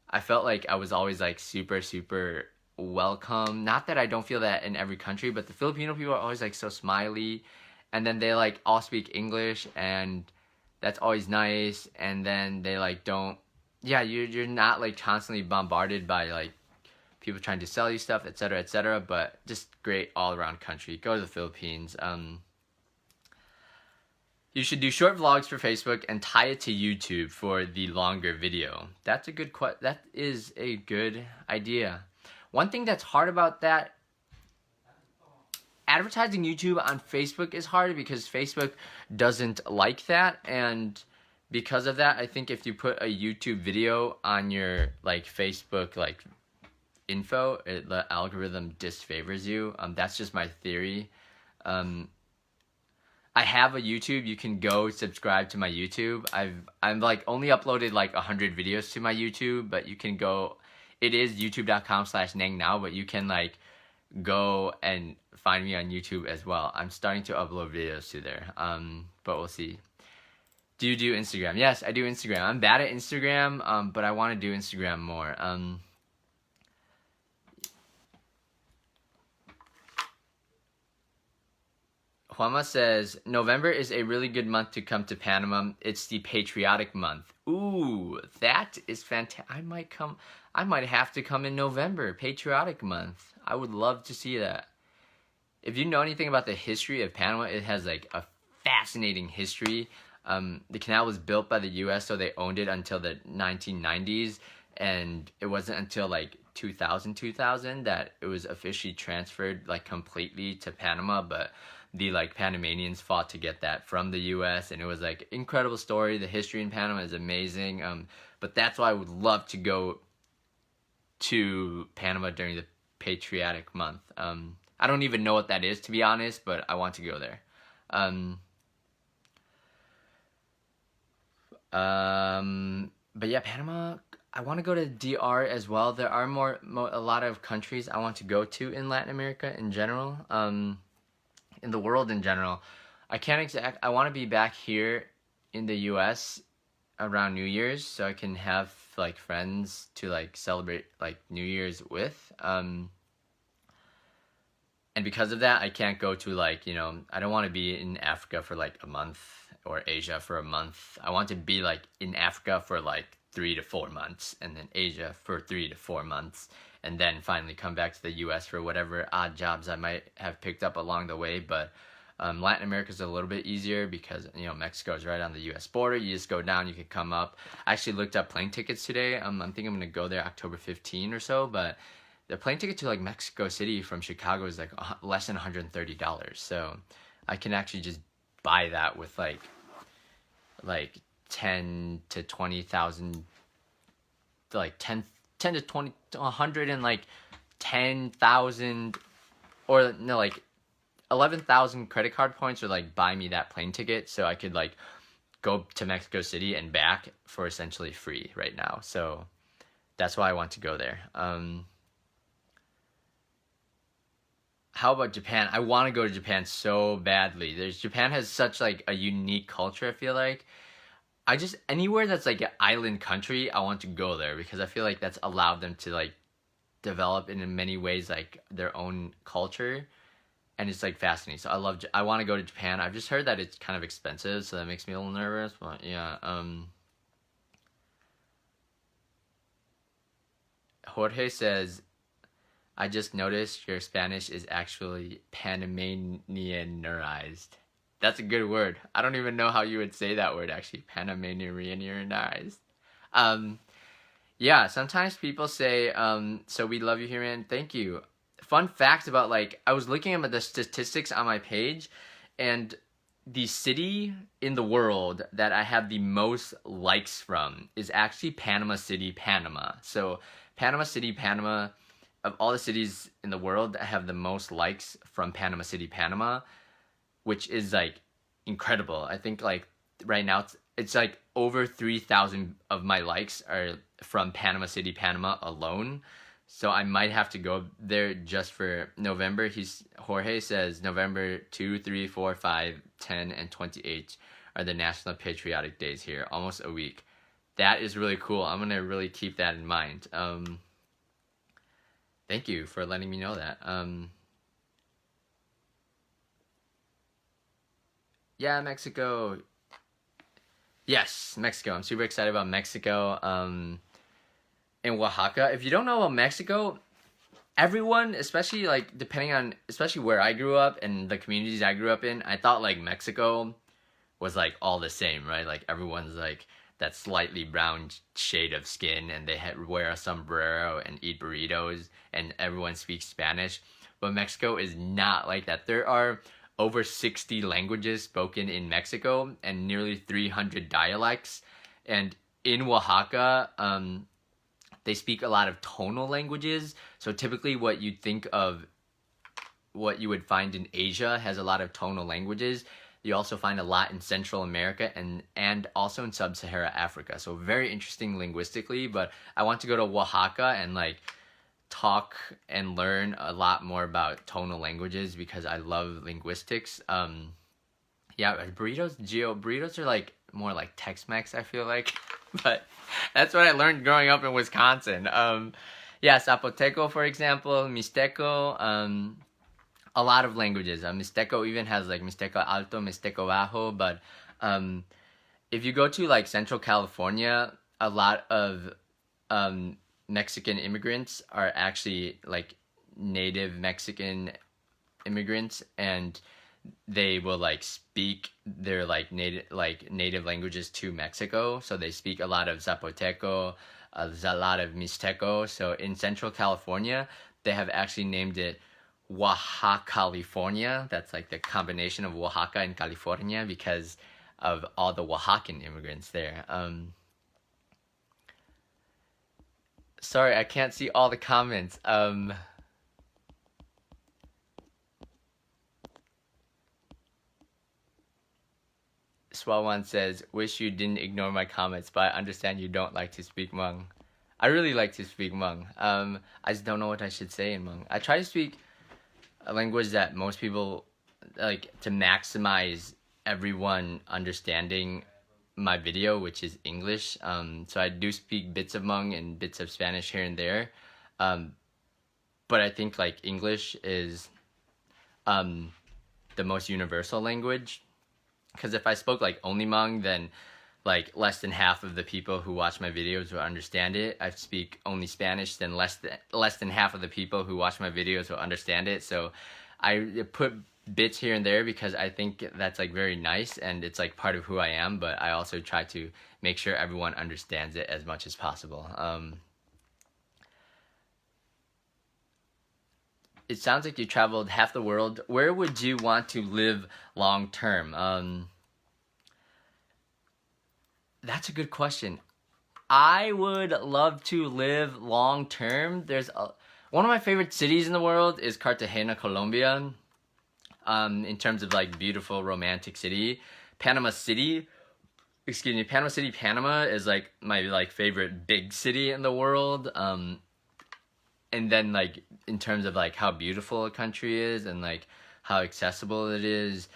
I felt like I was always like super, super welcome. Not that I don't feel that in every country, but the Filipino people are always like so smiley. And then they like all speak English, and that's always nice. And then they like don't yeah, you're not like constantly bombarded by like people trying to sell you stuff, etc., etc. But just great all around country. Go to the Philippines. You should do short vlogs for Facebook and tie it to YouTube for the longer video. That's a good that is a good idea. One thing that's hard about that, advertising YouTube on Facebook is hard because Facebook doesn't like that, and because of that, I think if you put a YouTube video on your like Facebook like info, the algorithm disfavors you. That's just my theory. I have a YouTube. You can go subscribe to my YouTube. I'm like only uploaded like 100 videos to my YouTube, but you can go. It is youtube.com/Neng Now, but you can like go and find me on YouTube as well. I'm starting to upload videos to there. But we'll see. Do you do Instagram? Yes, I do Instagram. I'm bad at Instagram, but I want to do Instagram more. Juanma says, November is a really good month to come to Panama. It's the patriotic month. Ooh, that is fantastic. I might have to come in November, patriotic month. I would love to see that. If you know anything about the history of Panama, it has like a fascinating history. The canal was built by the U.S., so they owned it until the 1990s, and it wasn't until like 2000 that it was officially transferred like completely to Panama, but the like Panamanians fought to get that from the U.S., and it was like incredible story. The history in Panama is amazing, but that's why I would love to go to Panama during the patriotic month. I don't even know what that is, to be honest, but I want to go there. But yeah, Panama, I want to go to DR as well. There are a lot of countries I want to go to in Latin America in general, in the world in general. I want to be back here in the US around New Year's so I can have like friends to like celebrate like New Year's with. And because of that, I can't go to like, I don't want to be in Africa for like a month or Asia for a month. I want to be like in Africa for like 3 to 4 months, and then Asia for 3 to 4 months, and then finally come back to the US for whatever odd jobs I might have picked up along the way. But Latin America is a little bit easier because, Mexico is right on the US border. You just go down, you can come up. I actually looked up plane tickets today. I think I'm going to go there October 15 or so, but the plane ticket to like Mexico City from Chicago is like less than $130. So I can actually just buy that with like 10 to 20,000, like 10 to 20 to 100 and like 10,000 or no, like 11,000 credit card points, or like buy me that plane ticket so I could like go to Mexico City and back for essentially free right now. So that's why I want to go there. How about Japan? I want to go to Japan so badly. Japan has such like a unique culture, I feel like. Anywhere that's like an island country, I want to go there because I feel like that's allowed them to like develop in many ways like their own culture, and it's like fascinating. So I want to go to Japan. I've just heard that it's kind of expensive, so that makes me a little nervous, but yeah. Jorge says, I just noticed your Spanish is actually Panamanianized. That's a good word. I don't even know how you would say that word, actually. Panamanianized. Yeah, sometimes people say, so we love you here, man. Thank you. Fun fact about, like, I was looking at the statistics on my page, and the city in the world that I have the most likes from is actually Panama City, Panama. So, Panama City, Panama, of all the cities in the world that have the most likes from Panama City, Panama, which is like incredible. I think like right now it's like over 3,000 of my likes are from Panama City, Panama alone. So I might have to go there just for November. Jorge says November 2, 3, 4, 5, 10, and 28 are the National Patriotic Days here, almost a week. That is really cool. I'm gonna really keep that in mind. Thank you for letting me know that. Yeah, Mexico. Yes, Mexico. I'm super excited about Mexico. In Oaxaca. If you don't know about Mexico, everyone, especially like depending on, especially where I grew up and the communities I grew up in, I thought like Mexico was like all the same, right? Like everyone's like that slightly brown shade of skin, and they wear a sombrero and eat burritos, and everyone speaks Spanish. But Mexico is not like that. There are over 60 languages spoken in Mexico and nearly 300 dialects. And in Oaxaca, they speak a lot of tonal languages. So typically what you'd think of, what you would find in Asia has a lot of tonal languages. You also find a lot in Central America and also in Sub-Saharan Africa. So very interesting linguistically, but I want to go to Oaxaca and like talk and learn a lot more about tonal languages because I love linguistics. Yeah, burritos are like more like Tex-Mex, I feel like. But that's what I learned growing up in Wisconsin. Yeah, Zapoteco, for example, Mixteco, a lot of languages. Mixteco even has like Mixteco Alto, Mixteco Bajo, but if you go to like Central California, a lot of Mexican immigrants are actually like native Mexican immigrants, and they will like speak their like native languages to Mexico. So they speak a lot of Zapoteco, a lot of Mixteco. So in Central California, they have actually named it Oaxaca, California. That's like the combination of Oaxaca and California because of all the Oaxacan immigrants there. Sorry, I can't see all the comments. Swalwan says, wish you didn't ignore my comments, but I understand you don't like to speak Hmong. I really like to speak Hmong. I just don't know what I should say in Hmong. I try to speak a language that most people like to maximize everyone understanding my video, which is English. So I do speak bits of Hmong and bits of Spanish here and there. But I think like English is the most universal language. Because if I spoke like only Hmong, then like less than half of the people who watch my videos will understand it. I speak only Spanish, then less than half of the people who watch my videos will understand it. So I put bits here and there because I think that's like very nice and it's like part of who I am, but I also try to make sure everyone understands it as much as possible. It sounds like you traveled half the world. Where would you want to live long term? That's a good question. I would love to live long term. One of my favorite cities in the world is Cartagena, Colombia. In terms of like beautiful romantic city. Panama City, Panama is like my like favorite big city in the world. And then like in terms of like how beautiful a country is and like how accessible it is,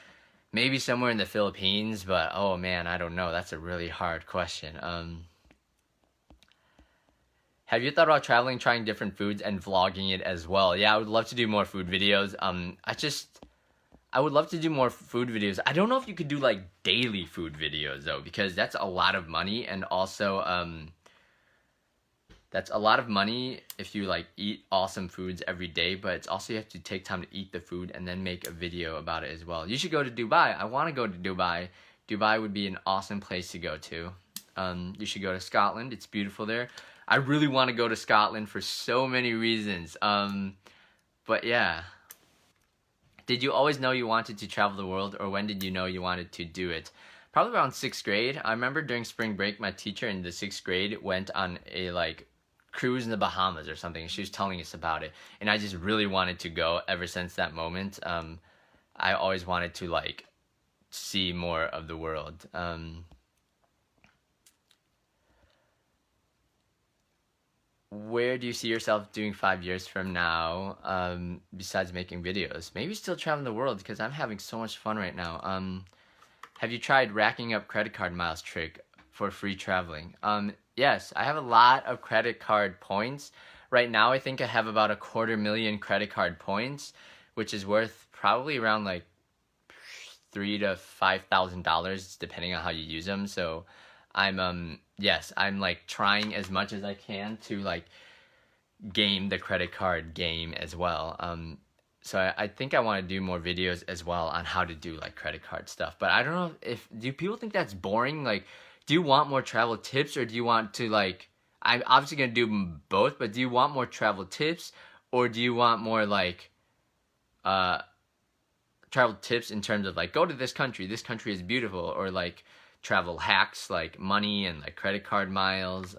maybe somewhere in the Philippines, but oh man, I don't know. That's a really hard question. Have you thought about traveling, trying different foods and vlogging it as well? Yeah, I would love to do more food videos. I would love to do more food videos. I don't know if you could do like daily food videos though, because that's a lot of money, and also that's a lot of money if you like eat awesome foods every day, but it's also you have to take time to eat the food and then make a video about it as well. You should go to Dubai. I want to go to Dubai. Dubai would be an awesome place to go to. You should go to Scotland. It's beautiful there. I really want to go to Scotland for so many reasons. But yeah. Did you always know you wanted to travel the world, or when did you know you wanted to do it? Probably around 6th grade. I remember during spring break, my teacher in the 6th grade went on a like cruise in the Bahamas or something. She was telling us about it, and I just really wanted to go ever since that moment. I always wanted to like see more of the world. Where do you see yourself doing 5 years from now, besides making videos? Maybe still traveling the world, because I'm having so much fun right now. Have you tried racking up credit card miles trick for free traveling? Yes, I have a lot of credit card points. Right now, I think I have about 250,000 credit card points, which is worth probably around like $3,000 to $5,000, depending on how you use them. So yes, I'm like trying as much as I can to like game the credit card game as well. So I think I want to do more videos as well on how to do like credit card stuff. But I don't know if do people think that's boring? Like, do you want more travel tips, or do you want to like? I'm obviously gonna do both, but do you want more travel tips, or do you want more like uh travel tips in terms of like go to this country is beautiful, or like travel hacks like money and like credit card miles?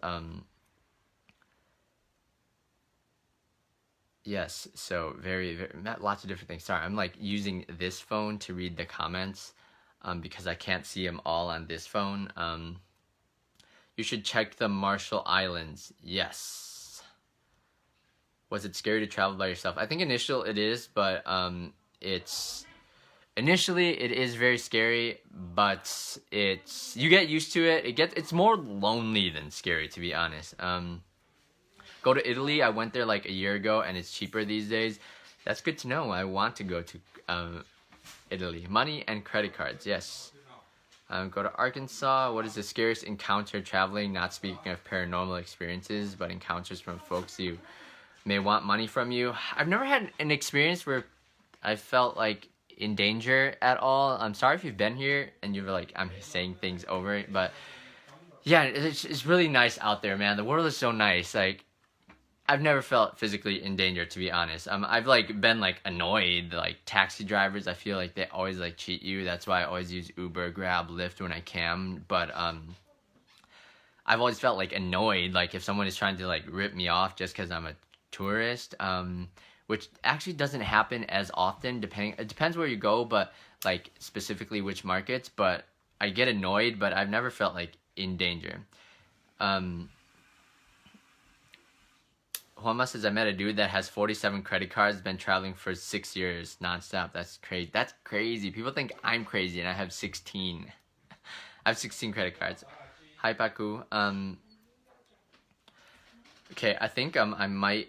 Yes, so very lots of different things. Sorry, I'm like using this phone to read the comments because I can't see them all on this phone. You should check the Marshall Islands. Yes. Was it scary to travel by yourself? I think initially it is, but initially it is very scary, but you get used to it. It's more lonely than scary, to be honest. Go to Italy. I went there like a year ago, and it's cheaper these days. That's good to know. I want to go to Italy. Money and credit cards, yes. Go to Arkansas. What is the scariest encounter traveling? Not speaking of paranormal experiences, but encounters from folks who may want money from you. I've never had an experience where I felt like in danger at all. I'm sorry if you've been here and you're like, I'm saying things over it, but yeah, it's really nice out there, man. The world is so nice. Like, I've never felt physically in danger, to be honest. I've like been like annoyed, like taxi drivers. I feel like they always like cheat you. That's why I always use Uber, Grab, Lyft when I can. But I've always felt like annoyed, like if someone is trying to like rip me off just because I'm a tourist. Which actually doesn't happen as often. It depends where you go, but like specifically which markets. But I get annoyed, but I've never felt like in danger. Juanma says, I met a dude that has 47 credit cards, been traveling for 6 years nonstop. That's crazy. That's crazy. People think I'm crazy and I have 16. I have 16 credit cards. Hi, Paku. Okay, I think I might,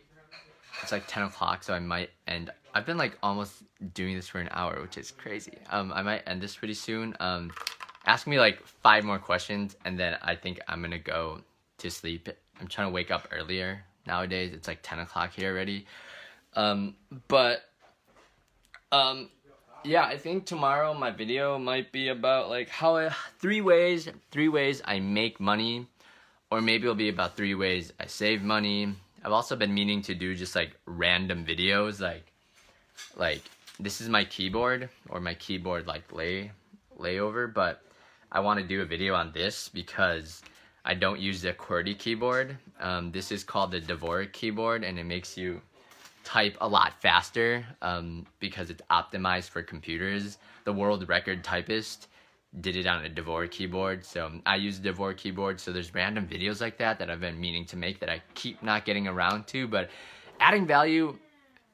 it's like 10 o'clock, so I might end. I've been like almost doing this for an hour, which is crazy. I might end this pretty soon. Ask me like 5 more questions, and then I think I'm gonna go to sleep. I'm trying to wake up earlier. Nowadays, it's like 10 o'clock here already. Yeah, I think tomorrow my video might be about like how 3 ways I make money, or maybe it'll be about 3 ways I save money. I've also been meaning to do just like random videos, like this is my keyboard, or my keyboard like layover, but I want to do a video on this because I don't use the QWERTY keyboard. This is called the Dvorak keyboard, and it makes you type a lot faster because it's optimized for computers. The world record typist did it on a Dvorak keyboard, so I use the Dvorak keyboard. So there's random videos like that I've been meaning to make that I keep not getting around to, but adding value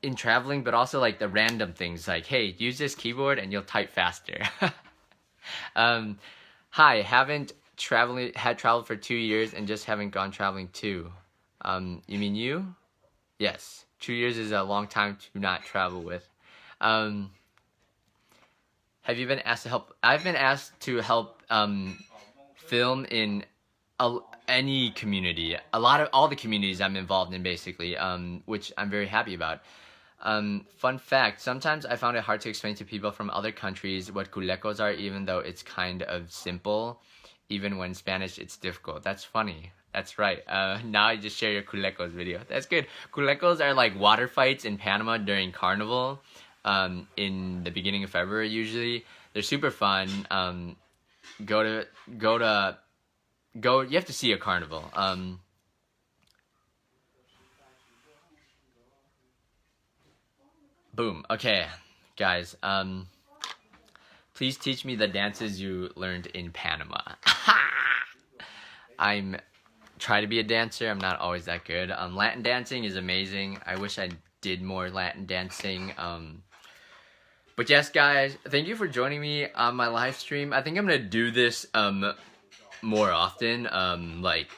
in traveling, but also like the random things like, hey, use this keyboard and you'll type faster. Hi, haven't traveled for 2 years and just haven't gone traveling too. You mean you? Yes, 2 years is a long time to not travel with. Have you been asked to help? I've been asked to help film in any community, all the communities I'm involved in, basically, which I'm very happy about. Fun fact, sometimes I found it hard to explain to people from other countries what culecos are, even though it's kind of simple. Even when Spanish, it's difficult. That's funny. That's right. Now I just share your culecos video. That's good. Culecos are like water fights in Panama during Carnival. In the beginning of February, usually. They're super fun. You have to see a carnival. Boom. Okay, guys. Please teach me the dances you learned in Panama. I'm try to be a dancer. I'm not always that good. Latin dancing is amazing. I wish I did more Latin dancing. But yes, guys, thank you for joining me on my live stream. I think I'm gonna do this more often, like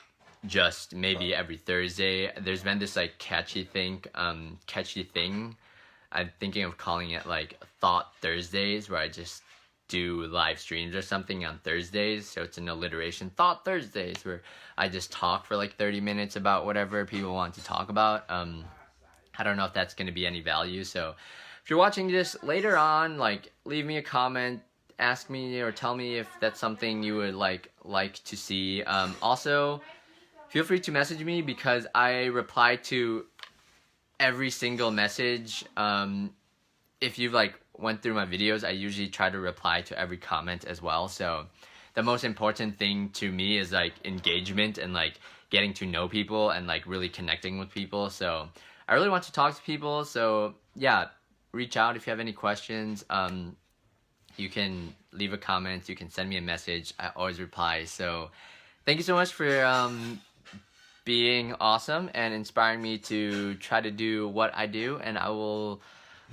just maybe every Thursday. There's been this like catchy thing. I'm thinking of calling it like Thought Thursdays, where I just do live streams or something on Thursdays. So it's an alliteration, Thought Thursdays, where I just talk for like 30 minutes about whatever people want to talk about. I don't know if that's going to be any value. So if you're watching this later on, like, leave me a comment, ask me or tell me if that's something you would like to see. Also, feel free to message me because I reply to every single message. If you've like went through my videos, I usually try to reply to every comment as well. So the most important thing to me is like engagement and like getting to know people and like really connecting with people. So I really want to talk to people. So yeah, reach out if you have any questions. You can leave a comment, you can send me a message. I always reply. So thank you so much for being awesome and inspiring me to try to do what I do, and I will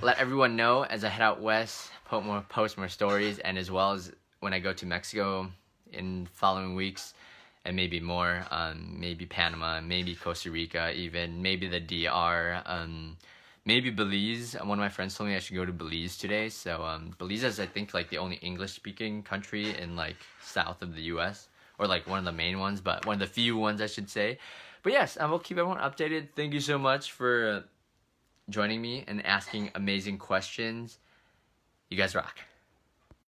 let everyone know as I head out west, post more stories, and as well as when I go to Mexico in following weeks, and maybe more, maybe Panama, maybe Costa Rica, even maybe the DR, maybe Belize. One of my friends told me I should go to Belize today. So Belize is, I think, like the only English-speaking country in like south of the U.S., or like one of the main ones, but one of the few ones I should say. But yes, I will keep everyone updated. Thank you so much for joining me and asking amazing questions. You guys rock.